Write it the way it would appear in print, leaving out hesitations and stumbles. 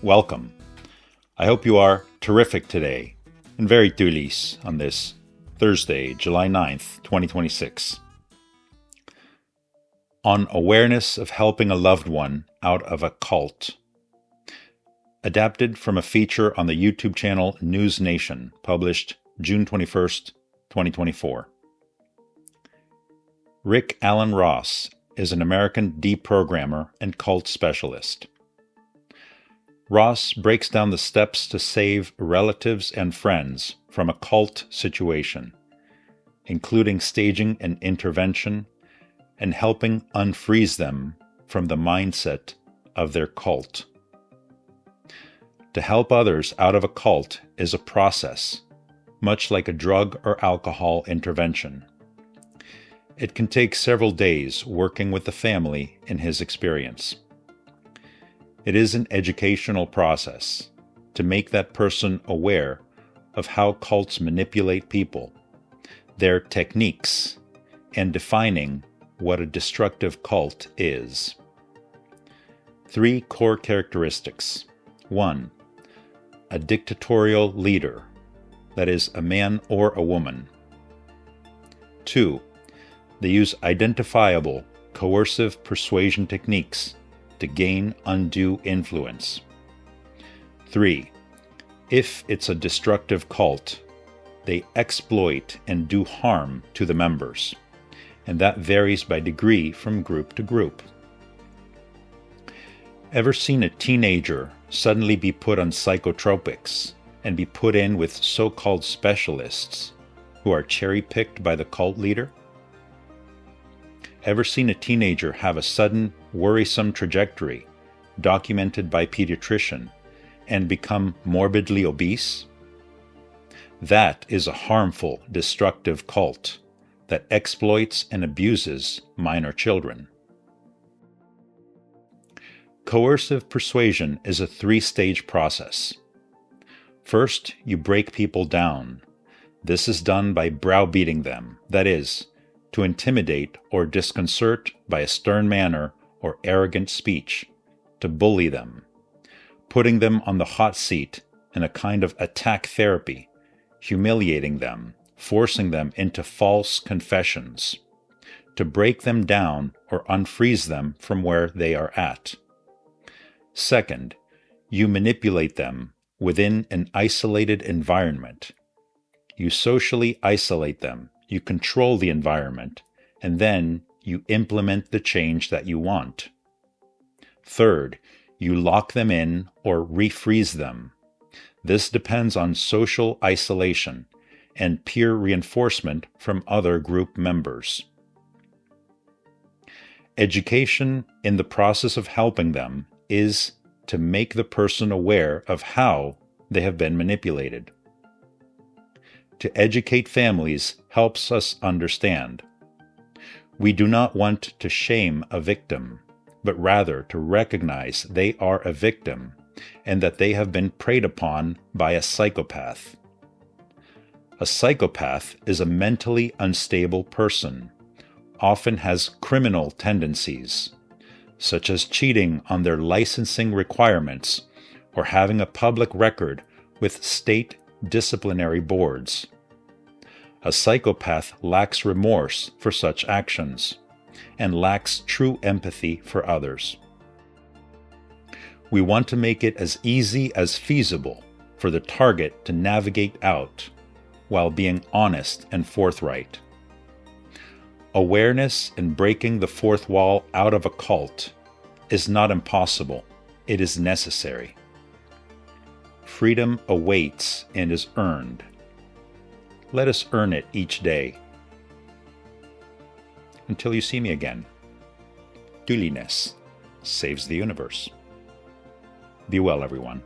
Welcome. I hope you are terrific today and very tulis on this Thursday, July 9th, 2026. On awareness of helping a loved one out of a cult. Adapted from a feature on the YouTube channel News Nation, published June 21st, 2024. Rick Alan Ross is an American deprogrammer and cult specialist. Ross breaks down the steps to save relatives and friends from a cult situation, including staging an intervention and helping unfreeze them from the mindset of their cult. To help others out of a cult is a process, much like a drug or alcohol intervention. It can take several days working with the family in his experience. It is an educational process to make that person aware of how cults manipulate people, their techniques, and defining what a destructive cult is. 3 core characteristics. 1. A dictatorial leader, that is, a man or a woman. 2. They use identifiable, coercive persuasion techniques to gain undue influence. 3. If it's a destructive cult, they exploit and do harm to the members, and that varies by degree from group to group. Ever seen a teenager suddenly be put on psychotropics and be put in with so-called specialists who are cherry-picked by the cult leader? Ever seen a teenager have a sudden, worrisome trajectory documented by a pediatrician and become morbidly obese? That is a harmful, destructive cult that exploits and abuses minor children. Coercive persuasion is a 3-stage process. First, you break people down. This is done by browbeating them, that is, to intimidate or disconcert by a stern manner or arrogant speech, to bully them, putting them on the hot seat in a kind of attack therapy, humiliating them, forcing them into false confessions, to break them down or unfreeze them from where they are at. Second, you manipulate them within an isolated environment. You socially isolate them, you control the environment, and then you implement the change that you want. Third, you lock them in or refreeze them. This depends on social isolation and peer reinforcement from other group members. Education in the process of helping them is to make the person aware of how they have been manipulated. To educate families helps us understand. We do not want to shame a victim, but rather to recognize they are a victim and that they have been preyed upon by a psychopath. A psychopath is a mentally unstable person, often has criminal tendencies, such as cheating on their licensing requirements or having a public record with state disciplinary boards. A psychopath lacks remorse for such actions and lacks true empathy for others. We want to make it as easy as feasible for the target to navigate out while being honest and forthright. Awareness and breaking the fourth wall out of a cult is not impossible, it is necessary. Freedom awaits and is earned. Let us earn it each day. Until you see me again, tuliness saves the universe. Be well, everyone.